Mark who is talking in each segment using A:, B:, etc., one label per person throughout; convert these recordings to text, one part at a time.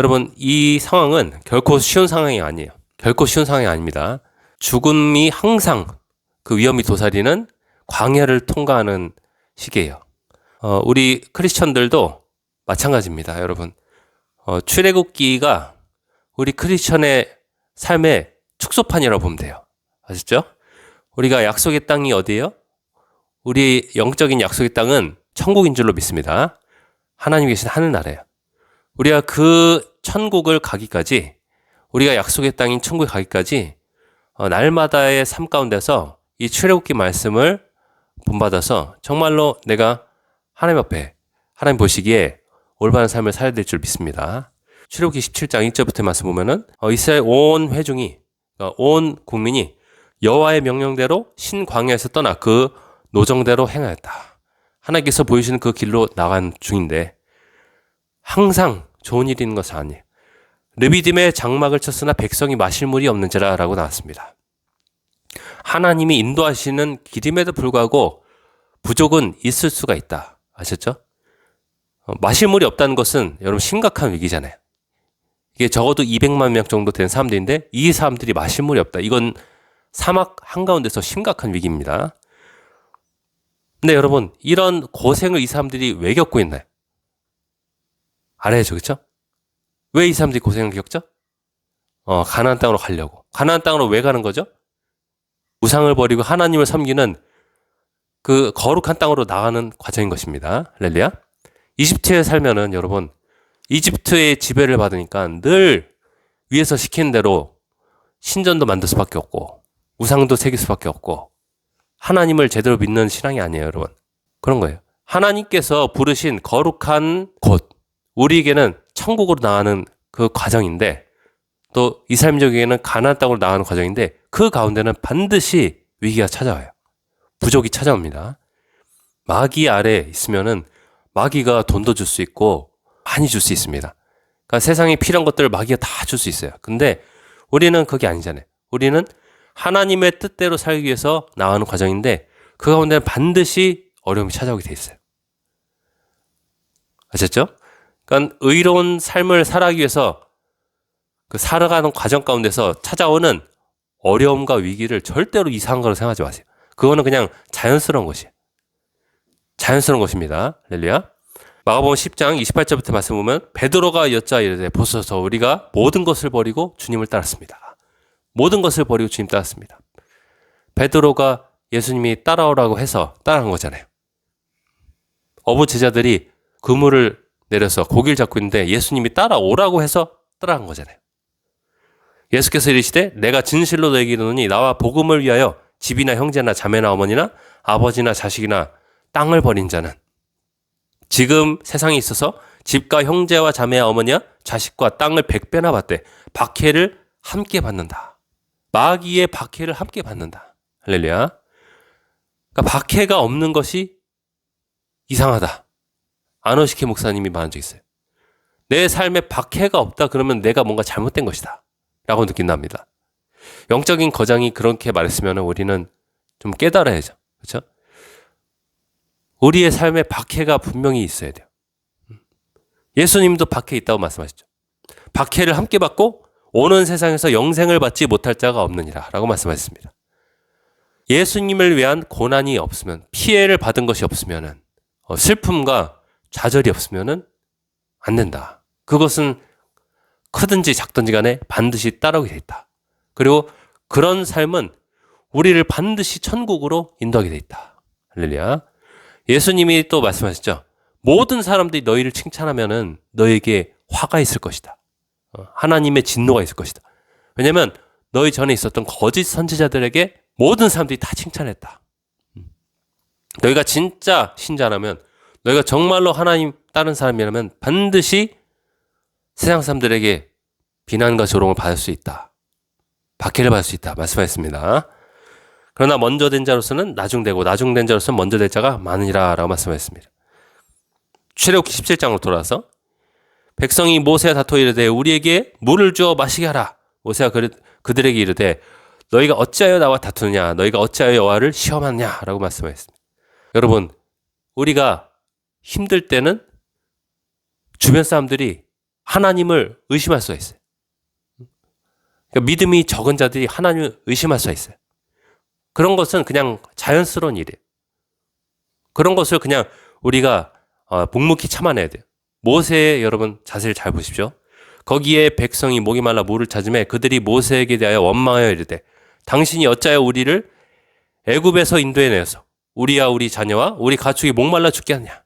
A: 여러분, 이 상황은 결코 쉬운 상황이 아니에요. 결코 쉬운 상황이 아닙니다. 죽음이 항상 그 위험이 도사리는 광야를 통과하는 시기예요. 우리 크리스천들도 마찬가지입니다, 여러분. 출애굽기가 우리 크리스천의 삶의 축소판이라고 보면 돼요. 아시죠? 우리가 약속의 땅이 어디예요? 우리 영적인 약속의 땅은 천국인 줄로 믿습니다. 하나님 계신 하늘나라예요. 우리가 그 천국을 가기까지, 우리가 약속의 땅인 천국에 가기까지 날마다의 삶 가운데서 이 출애굽기 말씀을 본받아서 정말로 내가 하나님 앞에, 하나님 보시기에 올바른 삶을 살아야 될 줄 믿습니다. 출애굽기 17장 1절부터 말씀 보면은 이스라엘 온 회중이, 온 국민이 여호와의 명령대로 신광야에서 떠나 그 노정대로 행하였다. 하나님께서 보여주시는 그 길로 나간 중인데 항상 좋은 일이 있는 것은 아니에요. 르비딤의 장막을 쳤으나 백성이 마실 물이 없는지라 라고 나왔습니다. 하나님이 인도하시는 길임에도 불구하고 부족은 있을 수가 있다. 아셨죠? 마실 물이 없다는 것은 여러분 심각한 위기잖아요. 이게 적어도 200만 명 정도 되는 사람들인데 이 사람들이 마실 물이 없다. 이건 사막 한가운데서 심각한 위기입니다. 근데 여러분, 이런 고생을 이 사람들이 왜 겪고 있나요? 알아야죠, 그렇죠? 왜 이 사람들이 고생을 겪죠? 가나안 땅으로 가려고. 가나안 땅으로 왜 가는 거죠? 우상을 버리고 하나님을 섬기는 그 거룩한 땅으로 나가는 과정인 것입니다. 할렐루야. 이집트에 살면은 여러분, 이집트의 지배를 받으니까 늘 위에서 시키는 대로 신전도 만들 수밖에 없고 우상도 새길 수밖에 없고 하나님을 제대로 믿는 신앙이 아니에요, 여러분. 그런 거예요. 하나님께서 부르신 거룩한 곳, 우리에게는 천국으로 나가는 그 과정인데 또 이스라엘민족에게는 가나안 땅으로 나가는 과정인데 그 가운데는 반드시 위기가 찾아와요. 부족이 찾아옵니다. 마귀 아래 있으면은 마귀가 돈도 줄 수 있고 많이 줄 수 있습니다. 그러니까 세상에 필요한 것들을 마귀가 다 줄 수 있어요. 근데 우리는 그게 아니잖아요. 우리는 하나님의 뜻대로 살기 위해서 나가는 과정인데 그 가운데는 반드시 어려움이 찾아오게 돼 있어요. 아셨죠? 그러니까 의로운 삶을 살아가기 위해서 그 살아가는 과정 가운데서 찾아오는 어려움과 위기를 절대로 이상한 거로 생각하지 마세요. 그거는 그냥 자연스러운 것이에요. 자연스러운 것입니다. 할렐루야. 마가복음 10장 28절부터 말씀 보면 베드로가 여짜 이르되 보소서 우리가 모든 것을 버리고 주님을 따랐습니다. 모든 것을 버리고 주님 따랐습니다. 베드로가 예수님이 따라오라고 해서 따라간 거잖아요. 어부 제자들이 그물을 내려서 고기를 잡고 있는데 예수님이 따라오라고 해서 따라간 거잖아요. 예수께서 이르시되 내가 진실로 너에게 이르노니 나와 복음을 위하여 집이나 형제나 자매나 어머니나 아버지나 자식이나 땅을 버린 자는 지금 세상에 있어서 집과 형제와 자매와 어머니와 자식과 땅을 100배나 받되 박해를 함께 받는다. 마귀의 박해를 함께 받는다. 할렐루야. 그러니까 박해가 없는 것이 이상하다. 안호식혜 목사님이 말한 적 있어요. 내 삶에 박해가 없다 그러면 내가 뭔가 잘못된 것이다 라고 느낀답니다. 영적인 거장이 그렇게 말했으면 우리는 좀 깨달아야죠. 그렇죠? 우리의 삶에 박해가 분명히 있어야 돼요. 예수님도 박해 있다고 말씀하시죠. 박해를 함께 받고 오는 세상에서 영생을 받지 못할 자가 없느니라 라고 말씀하셨습니다. 예수님을 위한 고난이 없으면, 피해를 받은 것이 없으면, 슬픔과 좌절이 없으면 안 된다. 그것은 크든지 작든지 간에 반드시 따라오게 돼 있다. 그리고 그런 삶은 우리를 반드시 천국으로 인도하게 돼 있다. 할렐루야. 예수님이 또 말씀하셨죠. 모든 사람들이 너희를 칭찬하면은 너에게 화가 있을 것이다. 하나님의 진노가 있을 것이다. 왜냐하면 너희 전에 있었던 거짓 선지자들에게 모든 사람들이 다 칭찬했다. 너희가 진짜 신자라면, 너희가 정말로 하나님 따른 사람이라면 반드시 세상 사람들에게 비난과 조롱을 받을 수 있다. 박해를 받을 수 있다. 말씀하셨습니다. 그러나 먼저 된 자로서는 나중되고 나중된 자로서는 먼저 될 자가 많으니라 라고 말씀하셨습니다. 출애굽기 17장으로 돌아와서 백성이 모세와 다투어 이르되 우리에게 물을 주어 마시게 하라. 모세가 그들에게 이르되 너희가 어찌하여 나와 다투느냐, 너희가 어찌하여 여호와를 시험하느냐 라고 말씀하셨습니다. 여러분, 우리가 힘들 때는 주변 사람들이 하나님을 의심할 수가 있어요. 그러니까 믿음이 적은 자들이 하나님을 의심할 수가 있어요. 그런 것은 그냥 자연스러운 일이에요. 그런 것을 그냥 우리가 묵묵히 참아내야 돼요. 모세의 여러분 자세를 잘 보십시오. 거기에 백성이 목이 말라 물을 찾으매 그들이 모세에게 대하여 원망하여 이르되 당신이 어찌하여 우리를 애굽에서 인도해 내어서 우리와 우리 자녀와 우리 가축이 목말라 죽게 하냐.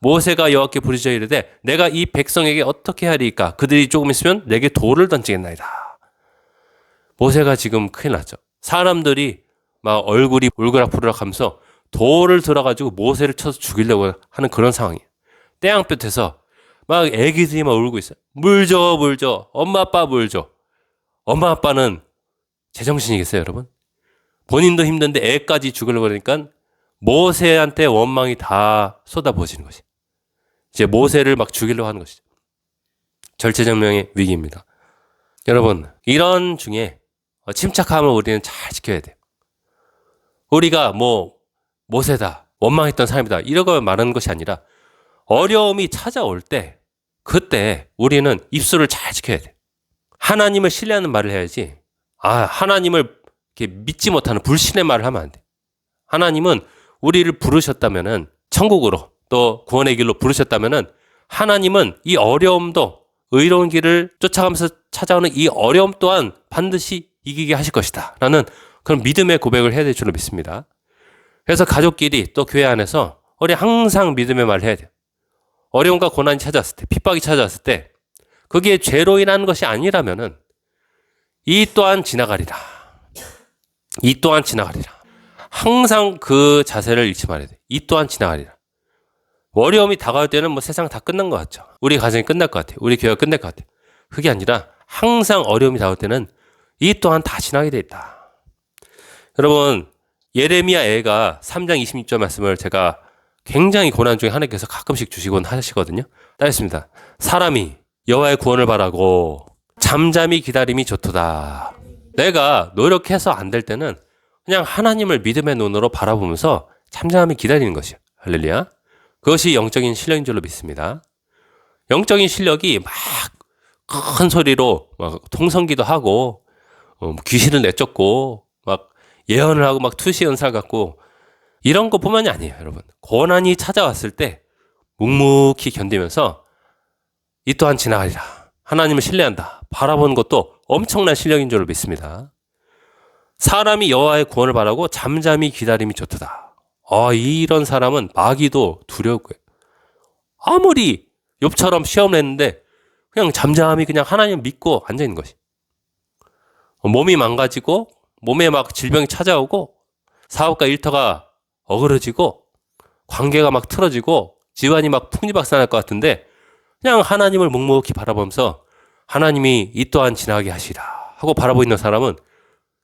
A: 모세가 여호와께 부르짖어 이르되 내가 이 백성에게 어떻게 하리이까. 그들이 조금 있으면 내게 돌을 던지겠나이다. 모세가 지금 큰일 났죠. 사람들이 막 얼굴이 울그락부르락 하면서 돌을 들어가지고 모세를 쳐서 죽이려고 하는 그런 상황이에요. 떼양볕에서 막 애기들이 막 울고 있어요. 물 줘, 물 줘. 엄마 아빠 물 줘. 엄마 아빠는 제정신이겠어요, 여러분? 본인도 힘든데 애까지 죽으려고 그러니까 모세한테 원망이 다 쏟아부어지는 것이. 이제 모세를 막 죽이려고 하는 것이죠. 절체절명의 위기입니다. 여러분, 이런 중에 침착함을 우리는 잘 지켜야 돼요. 우리가 모세다, 원망했던 사람이다 이러고 말하는 것이 아니라 어려움이 찾아올 때 그때 우리는 입술을 잘 지켜야 돼요. 하나님을 신뢰하는 말을 해야지 하나님을 이렇게 믿지 못하는 불신의 말을 하면 안 돼. 하나님은 우리를 부르셨다면은 천국으로 또 구원의 길로 부르셨다면은 하나님은 이 어려움도 의로운 길을 쫓아가면서 찾아오는 이 어려움 또한 반드시 이기게 하실 것이다 라는 그런 믿음의 고백을 해야 될 줄로 믿습니다. 그래서 가족끼리 또 교회 안에서 우리 항상 믿음의 말을 해야 돼요. 어려움과 고난이 찾아왔을 때, 핍박이 찾아왔을 때 그게 죄로 인한 것이 아니라면은 이 또한 지나가리라. 이 또한 지나가리라. 항상 그 자세를 잃지 말아야 돼. 이 또한 지나가리라. 어려움이 다가올 때는 세상 다 끝난 것 같죠. 우리 가정이 끝날 것 같아요. 우리 교회가 끝날 것 같아요. 그게 아니라 항상 어려움이 다가올 때는 이 또한 다 지나게 돼 있다. 여러분, 예레미야 애가 3장 26절 말씀을 제가 굉장히 고난 중에 하나님께서 가끔씩 주시곤 하시거든요. 따졌습니다. 사람이 여호와의 구원을 바라고 잠잠히 기다림이 좋도다. 내가 노력해서 안 될 때는 그냥 하나님을 믿음의 눈으로 바라보면서 잠잠히 기다리는 것이요. 할렐루야. 그것이 영적인 실력인 줄로 믿습니다. 영적인 실력이 막 큰 소리로 막 통성기도 하고 귀신을 내쫓고 막 예언을 하고 막 투시 연설 갖고 이런 것뿐만이 아니에요, 여러분. 고난이 찾아왔을 때 묵묵히 견디면서 이 또한 지나가리라. 하나님을 신뢰한다. 바라보는 것도 엄청난 실력인 줄로 믿습니다. 사람이 여호와의 구원을 바라고 잠잠히 기다림이 좋도다. 이런 사람은 마귀도 두려울 거예요. 아무리 욥처럼 시험을 했는데 그냥 잠잠히 그냥 하나님 믿고 앉아있는 것이. 몸이 망가지고 몸에 막 질병이 찾아오고 사업과 일터가 어그러지고 관계가 막 틀어지고 집안이 막 풍지박산할 것 같은데 그냥 하나님을 묵묵히 바라보면서 하나님이 이 또한 지나게 하시라 하고 바라보고 있는 사람은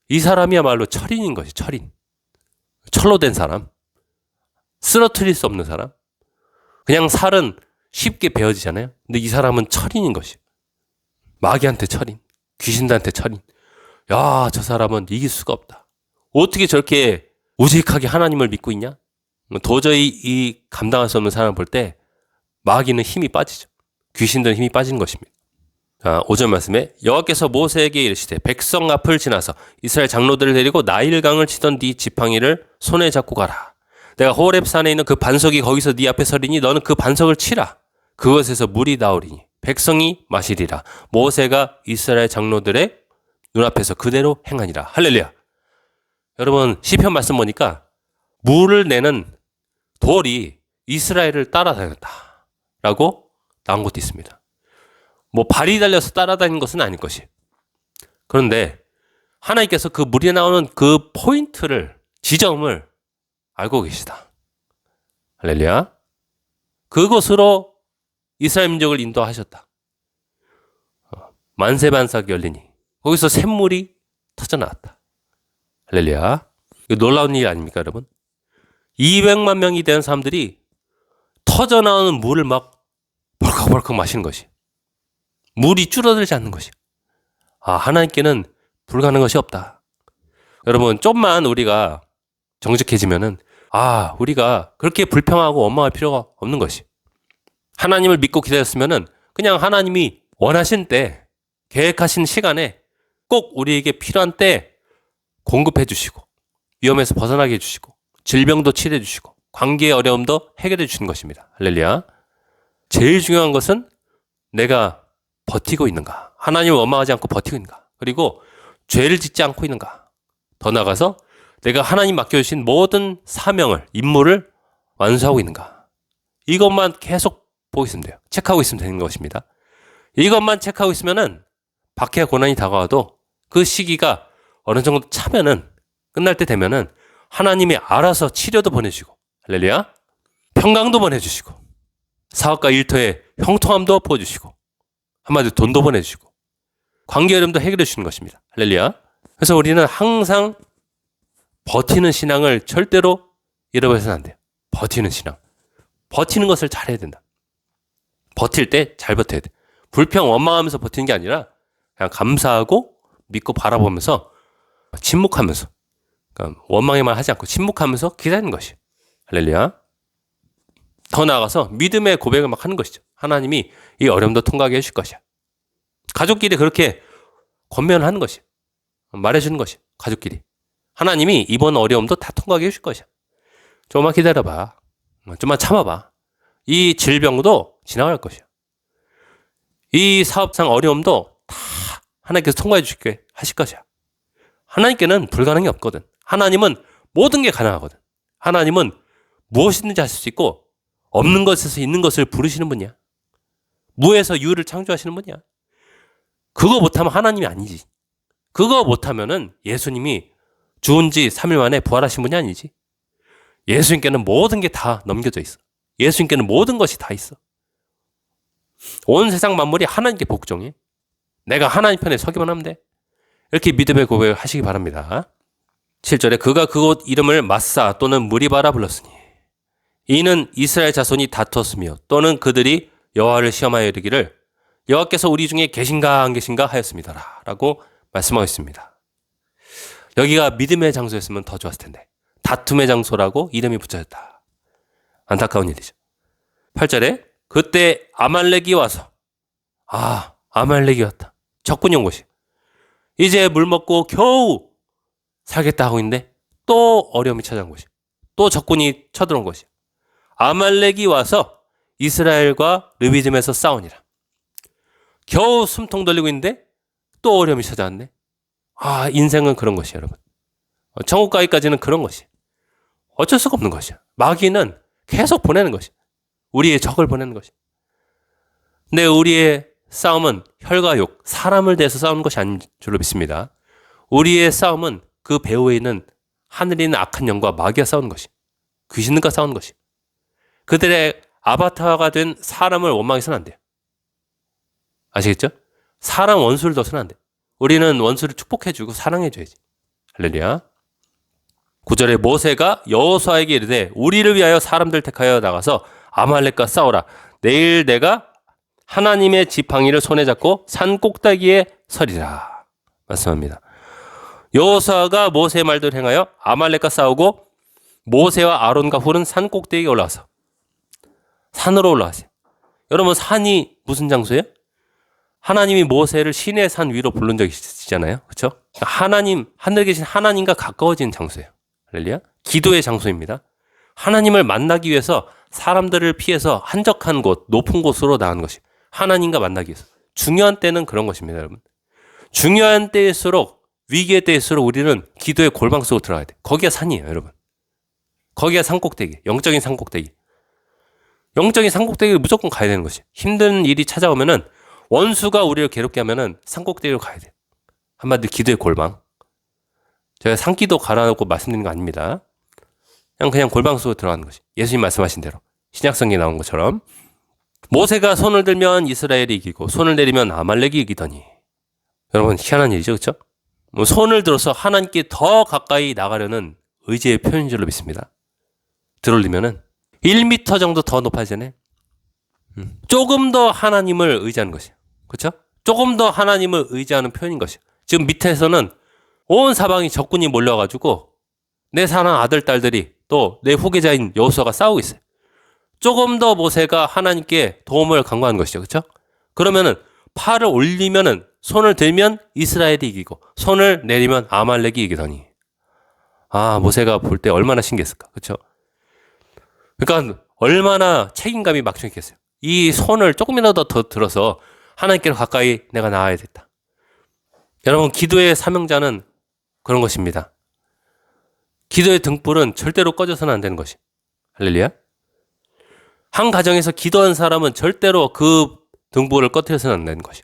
A: 이 사람이야말로 철인인 것이. 철인. 철로 된 사람. 쓰러뜨릴 수 없는 사람. 그냥 살은 쉽게 베어지잖아요. 근데 이 사람은 철인인 것이. 마귀한테 철인. 귀신들한테 철인. 야, 저 사람은 이길 수가 없다. 어떻게 저렇게 우직하게 하나님을 믿고 있냐? 도저히 이 감당할 수 없는 사람을 볼 때 마귀는 힘이 빠지죠. 귀신들은 힘이 빠진 것입니다. 5절 말씀에 여호와께서 모세에게 이르시되 백성 앞을 지나서 이스라엘 장로들을 데리고 나일강을 치던 네 지팡이를 손에 잡고 가라. 내가 호렙산에 있는 그 반석이 거기서 네 앞에 서리니 너는 그 반석을 치라. 그것에서 물이 나오리니 백성이 마시리라. 모세가 이스라엘 장로들의 눈앞에서 그대로 행하니라. 할렐루야. 여러분 시편 말씀 보니까 물을 내는 돌이 이스라엘을 따라다녔다 라고 나온 것도 있습니다. 발이 달려서 따라다니는 것은 아닐 것이. 그런데 하나님께서 그 물이 나오는 그 포인트를, 지점을 알고 계시다. 할렐루야. 그곳으로 이스라엘 민족을 인도하셨다. 만세반삭이 열리니 거기서 샘물이 터져나왔다. 할렐루야. 이거 놀라운 일 아닙니까, 여러분? 200만 명이 된 사람들이 터져나오는 물을 막 벌컥벌컥 마시는 것이. 물이 줄어들지 않는 것이. 하나님께는 불가능한 것이 없다. 여러분, 좀만 우리가 정직해지면은, 우리가 그렇게 불평하고 원망할 필요가 없는 것이. 하나님을 믿고 기다렸으면은 그냥 하나님이 원하신 때, 계획하신 시간에 꼭 우리에게 필요한 때 공급해 주시고, 위험에서 벗어나게 해주시고, 질병도 치료해 주시고, 관계의 어려움도 해결해 주시는 것입니다. 할렐루야. 제일 중요한 것은 내가 버티고 있는가, 하나님을 원망하지 않고 버티고 있는가, 그리고 죄를 짓지 않고 있는가, 더 나아가서 내가 하나님 맡겨주신 모든 사명을, 임무를 완수하고 있는가, 이것만 계속 보고 있으면 돼요. 체크하고 있으면 되는 것입니다. 이것만 체크하고 있으면은 박해와 고난이 다가와도 그 시기가 어느 정도 차면은, 끝날 때 되면은 하나님이 알아서 치료도 보내주시고, 할렐루야, 평강도 보내주시고, 사업과 일터에 형통함도 부어주시고, 한마디로 돈도 보내주시고, 관계 어려움도 해결해 주시는 것입니다. 할렐루야. 그래서 우리는 항상 버티는 신앙을 절대로 잃어버려서는 안 돼요. 버티는 신앙. 버티는 것을 잘해야 된다. 버틸 때 잘 버텨야 돼. 불평, 원망하면서 버티는 게 아니라 그냥 감사하고 믿고 바라보면서 침묵하면서, 그러니까 원망에만 하지 않고 침묵하면서 기다리는 것이. 할렐루야. 더 나아가서 믿음의 고백을 막 하는 것이죠. 하나님이 이 어려움도 통과하게 해줄 것이야. 가족끼리 그렇게 권면을 하는 것이, 말해주는 것이. 가족끼리 하나님이 이번 어려움도 다 통과하게 해줄 것이야. 조금만 기다려봐. 좀만 참아봐. 이 질병도 지나갈 것이야. 이 사업상 어려움도 다 하나님께서 통과해 주시게 하실 것이야. 하나님께는 불가능이 없거든. 하나님은 모든 게 가능하거든. 하나님은 무엇이든지 하실 수 있고, 없는 것에서 있는 것을 부르시는 분이야. 무에서 유를 창조하시는 분이야. 그거 못하면 하나님이 아니지. 그거 못하면은 예수님이 죽은 지 3일 만에 부활하신 분이 아니지. 예수님께는 모든 게 다 넘겨져 있어. 예수님께는 모든 것이 다 있어. 온 세상 만물이 하나님께 복종해. 내가 하나님 편에 서기만 하면 돼. 이렇게 믿음의 고백을 하시기 바랍니다. 7절에 그가 그곳 이름을 마사 또는 무리바라 불렀으니 이는 이스라엘 자손이 다투었으며 또는 그들이 여호와를 시험하여 이르기를 여호와께서 우리 중에 계신가 안 계신가 하였습니다. 라고 말씀하고 있습니다. 여기가 믿음의 장소였으면 더 좋았을 텐데 다툼의 장소라고 이름이 붙여졌다. 안타까운 일이죠. 8절에 그때 아말렉이 와서, 아말렉이 왔다. 적군이 온 곳이. 이제 물 먹고 겨우 살겠다 하고 있는데 또 어려움이 찾아온 것이. 또 적군이 쳐들어온 것이. 아말렉이 와서 이스라엘과 르비딤에서 싸우니라. 겨우 숨통 돌리고 있는데 또 어려움이 찾아왔네. 인생은 그런 것이야, 여러분. 천국 가기까지는 그런 것이. 어쩔 수가 없는 것이야. 마귀는 계속 보내는 것이. 우리의 적을 보내는 것이. 근데 우리의 싸움은 혈과 육, 사람을 대해서 싸우는 것이 아닌 줄로 믿습니다. 우리의 싸움은 그 배후에 있는 하늘에 있는 악한 영과 마귀가 싸우는 것이. 귀신들과 싸우는 것이. 그들의 아바타가 된 사람을 원망해서는 안 돼요. 아시겠죠? 사람 원수를 둬서는 안 돼. 우리는 원수를 축복해주고 사랑해줘야지. 할렐루야. 9절에 모세가 여호수아에게 이르되 우리를 위하여 사람들 택하여 나가서 아말렉과 싸우라. 내일 내가 하나님의 지팡이를 손에 잡고 산 꼭대기에 서리라. 말씀합니다. 여호수아가 모세의 말대로 행하여 아말렉과 싸우고 모세와 아론과 훌은 산 꼭대기에 올라와서 산으로 올라왔어요. 여러분, 산이 무슨 장소예요? 하나님이 모세를 신의 산 위로 부른 적이 있잖아요. 그렇죠? 하나님, 하늘에 계신 하나님과 가까워지는 장소예요. 할렐루야. 기도의 장소입니다. 하나님을 만나기 위해서 사람들을 피해서 한적한 곳, 높은 곳으로 나가는 것이 하나님과 만나기 위해서. 중요한 때는 그런 것입니다, 여러분. 중요한 때일수록, 위기의 때일수록 우리는 기도의 골방 속으로 들어가야 돼. 거기가 산이에요, 여러분. 거기가 산꼭대기, 영적인 산꼭대기. 영적인 산꼭대기를 무조건 가야 되는 것이. 힘든 일이 찾아오면은 원수가 우리를 괴롭게 하면은 산꼭대기로 가야 돼요. 한마디로 기도의 골방. 제가 산기도 가라고 말씀드리는 거 아닙니다. 그냥 골방 속으로 들어가는 것이. 예수님 말씀하신 대로. 신약성경에 나온 것처럼. 모세가 손을 들면 이스라엘이 이기고 손을 내리면 아말렉이 이기더니. 여러분, 희한한 일이죠, 그렇죠? 손을 들어서 하나님께 더 가까이 나가려는 의지의 표현인 줄로 믿습니다. 들어올리면은 1m 정도 더 높아지잖아요. 조금 더 하나님을 의지하는 것이에요. 그렇죠? 조금 더 하나님을 의지하는 표현인 것이에요. 지금 밑에서는 온 사방이 적군이 몰려가지고 내 사랑 아들, 딸들이 또 내 후계자인 여호수아가 싸우고 있어요. 조금 더 모세가 하나님께 도움을 간구하는 것이죠. 그렇죠? 그러면은 팔을 올리면은 손을 들면 이스라엘이 이기고 손을 내리면 아말렉이 이기더니 모세가 볼 때 얼마나 신기했을까. 그렇죠? 그러니까 얼마나 책임감이 막중했겠어요. 이 손을 조금이라도 더 들어서 하나님께로 가까이 내가 나아야겠다. 여러분, 기도의 사명자는 그런 것입니다. 기도의 등불은 절대로 꺼져서는 안 되는 것이. 할렐루야. 한 가정에서 기도하는 사람은 절대로 그 등불을 꺼뜨려서는 안 되는 것이.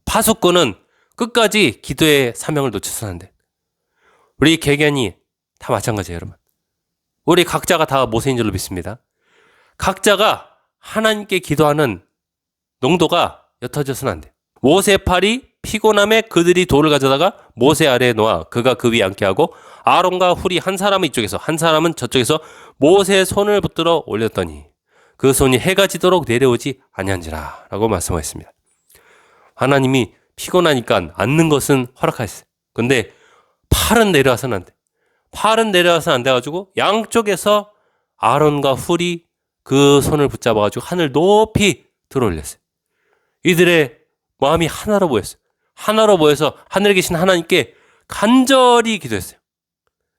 A: 파수꾼은 끝까지 기도의 사명을 놓쳐서는 안 돼. 우리 개개인이 다 마찬가지예요, 여러분. 우리 각자가 다 모세인 줄로 믿습니다. 각자가 하나님께 기도하는 농도가 옅어져서는 안 돼. 모세 팔이 피곤함에 그들이 돌을 가져다가 모세 아래에 놓아 그가 그 위에 앉게 하고 아론과 훌이 한 사람은 이쪽에서 한 사람은 저쪽에서 모세의 손을 붙들어 올렸더니 그 손이 해가 지도록 내려오지 아니한지라 라고 말씀하셨습니다. 하나님이 피곤하니까 앉는 것은 허락하셨어요. 근데 팔은 내려와서는 안 돼. 팔은 내려와서는 안 돼가지고 양쪽에서 아론과 훌이 그 손을 붙잡아가지고 하늘 높이 들어 올렸어요. 이들의 마음이 하나로 보였어요. 하나로 보여서 하늘에 계신 하나님께 간절히 기도했어요.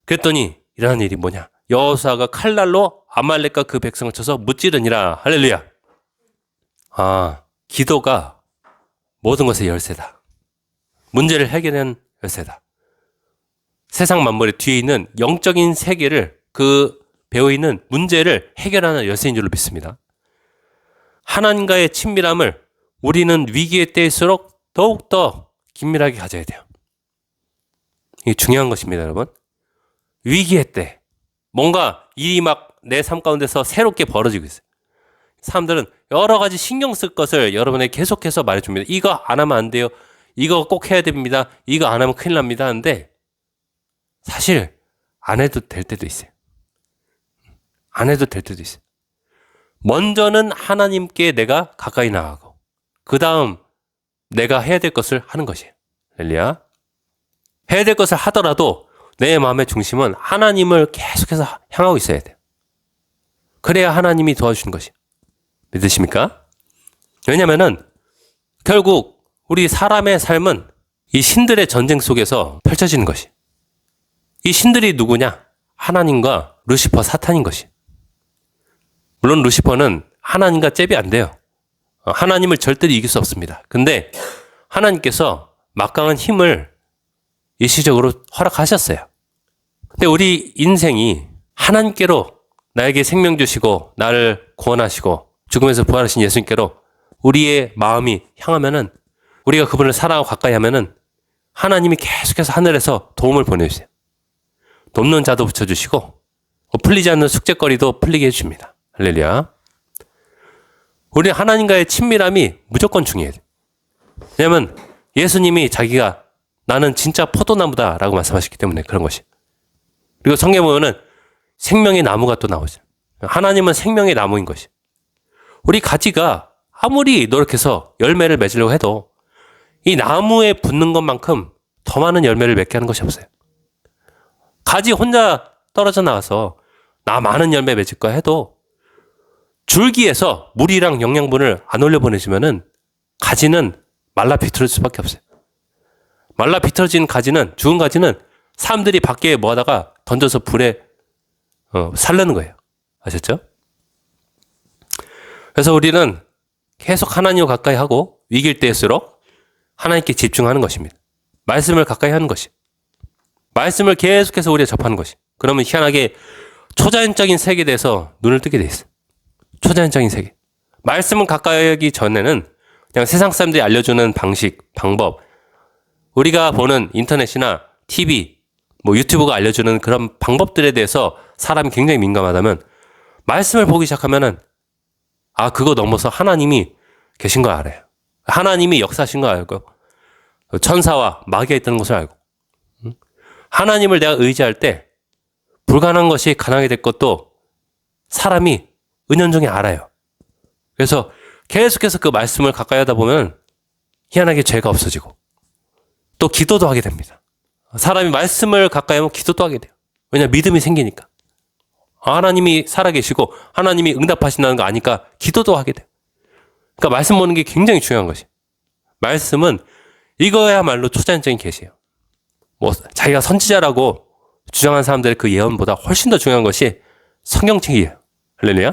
A: 그랬더니 일어난 일이 뭐냐? 여호수아가 칼날로 아말렉과 그 백성을 쳐서 무찌르니라. 할렐루야. 기도가 모든 것의 열쇠다. 문제를 해결하는 열쇠다. 세상 만물의 뒤에 있는 영적인 세계를 그 배어 있는 문제를 해결하는 열쇠인 줄로 믿습니다. 하나님과의 친밀함을 우리는 위기의 때일수록 더욱더 긴밀하게 가져야 돼요. 이게 중요한 것입니다, 여러분. 위기의 때 뭔가 일이 막 내 삶 가운데서 새롭게 벌어지고 있어요. 사람들은 여러 가지 신경 쓸 것을 여러분에게 계속해서 말해줍니다. 이거 안 하면 안 돼요. 이거 꼭 해야 됩니다. 이거 안 하면 큰일 납니다. 하는데 사실 안 해도 될 때도 있어요. 안 해도 될 때도 있어요. 먼저는 하나님께 내가 가까이 나가고 그 다음 내가 해야 될 것을 하는 것이에요. 할렐루야. 해야 될 것을 하더라도 내 마음의 중심은 하나님을 계속해서 향하고 있어야 돼요. 그래야 하나님이 도와주시는 것이에요. 믿으십니까? 왜냐면은 결국 우리 사람의 삶은 이 신들의 전쟁 속에서 펼쳐지는 것이. 이 신들이 누구냐? 하나님과 루시퍼, 사탄인 것이. 물론 루시퍼는 하나님과 잽이 안 돼요. 하나님을 절대로 이길 수 없습니다. 근데 하나님께서 막강한 힘을 일시적으로 허락하셨어요. 근데 우리 인생이 하나님께로 나에게 생명 주시고 나를 구원하시고 죽음에서 부활하신 예수님께로 우리의 마음이 향하면은 우리가 그분을 사랑하고 가까이 하면은 하나님이 계속해서 하늘에서 도움을 보내주세요. 돕는 자도 붙여주시고 풀리지 않는 숙제거리도 풀리게 해주십니다. 할렐루야. 우리 하나님과의 친밀함이 무조건 중요해요. 왜냐하면 예수님이 자기가 나는 진짜 포도나무다 라고 말씀하셨기 때문에 그런 것이. 그리고 성경에 보면은 생명의 나무가 또 나오죠. 하나님은 생명의 나무인 것이. 우리 가지가 아무리 노력해서 열매를 맺으려고 해도 이 나무에 붙는 것만큼 더 많은 열매를 맺게 하는 것이 없어요. 가지 혼자 떨어져 나와서 나 많은 열매 맺을 거야 해도 줄기에서 물이랑 영양분을 안 올려보내주면은 가지는 말라 비틀어질 수밖에 없어요. 말라 비틀어진 가지는, 죽은 가지는 사람들이 밖에 뭐 하다가 던져서 불에 살르는 거예요. 아셨죠? 그래서 우리는 계속 하나님을 가까이 하고 위기일 때일수록 하나님께 집중하는 것입니다. 말씀을 가까이 하는 것이. 말씀을 계속해서 우리가 접하는 것이. 그러면 희한하게 초자연적인 세계에 대해서 눈을 뜨게 돼 있어요. 초자연적인 세계. 말씀을 가까이 하기 전에는 그냥 세상 사람들이 알려주는 방식, 방법, 우리가 보는 인터넷이나 TV, 유튜브가 알려주는 그런 방법들에 대해서 사람이 굉장히 민감하다면 말씀을 보기 시작하면은 그거 넘어서 하나님이 계신 걸 알아요. 하나님이 역사하신 걸 알고 천사와 마귀가 있다는 것을 알고 하나님을 내가 의지할 때 불가능한 것이 가능하게 될 것도 사람이 은연중에 알아요. 그래서 계속해서 그 말씀을 가까이 하다 보면 희한하게 죄가 없어지고 또 기도도 하게 됩니다. 사람이 말씀을 가까이 하면 기도도 하게 돼요. 왜냐하면 믿음이 생기니까. 하나님이 살아계시고 하나님이 응답하신다는 거 아니까 기도도 하게 돼요. 그러니까 말씀 보는 게 굉장히 중요한 것이. 말씀은 이거야말로 초자연적인 계시예요. 뭐 자기가 선지자라고 주장한 사람들의 그 예언보다 훨씬 더 중요한 것이 성경책이에요. 할렐루야.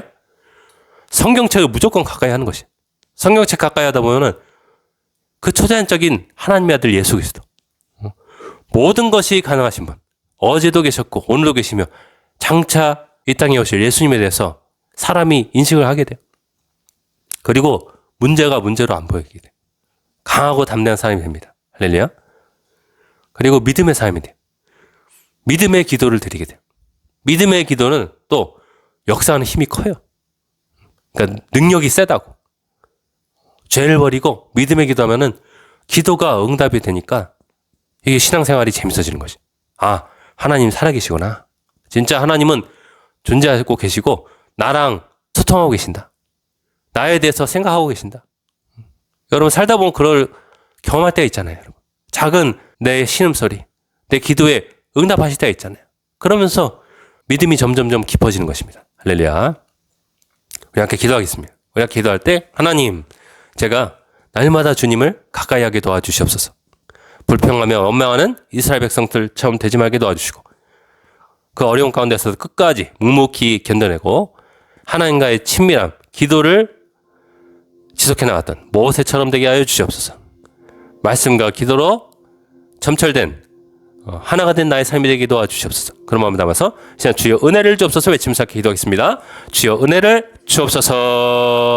A: 성경책을 무조건 가까이 하는 것이. 성경책 가까이 하다 보면은 그 초자연적인 하나님의 아들 예수 그리스도, 모든 것이 가능하신 분, 어제도 계셨고 오늘도 계시며 장차 이 땅에 오실 예수님에 대해서 사람이 인식을 하게 돼요. 그리고 문제가 문제로 안 보이게 돼요. 강하고 담대한 사람이 됩니다. 할렐루야. 그리고 믿음의 사람이 돼요. 믿음의 기도를 드리게 돼요. 믿음의 기도는 또 역사하는 힘이 커요. 그러니까 능력이 세다고. 죄를 버리고 믿음의 기도하면은 기도가 응답이 되니까 이게 신앙생활이 재밌어지는 것이. 아, 하나님 살아계시구나. 진짜 하나님은 존재하고 계시고 나랑 소통하고 계신다. 나에 대해서 생각하고 계신다. 여러분 살다 보면 그럴 경험할 때가 있잖아요. 여러분. 작은 내 신음소리, 내 기도에 응답하실 때가 있잖아요. 그러면서 믿음이 점점점 깊어지는 것입니다. 할렐루야. 우리 함께 기도하겠습니다. 우리가 기도할 때 하나님, 제가 날마다 주님을 가까이 하게 도와주시옵소서. 불평하며 원망하는 이스라엘 백성들처럼 되지 말게 도와주시고 그 어려운 가운데서 끝까지 묵묵히 견뎌내고 하나님과의 친밀함, 기도를 지속해 나갔던 모세처럼 되게 하여 주시옵소서. 말씀과 기도로 점철된 하나가 된 나의 삶이 되게 도와주시옵소서. 그런 마음을 담아서 시간 주여 은혜를 주옵소서 외치면서 기도하겠습니다. 주여 은혜를 주옵소서.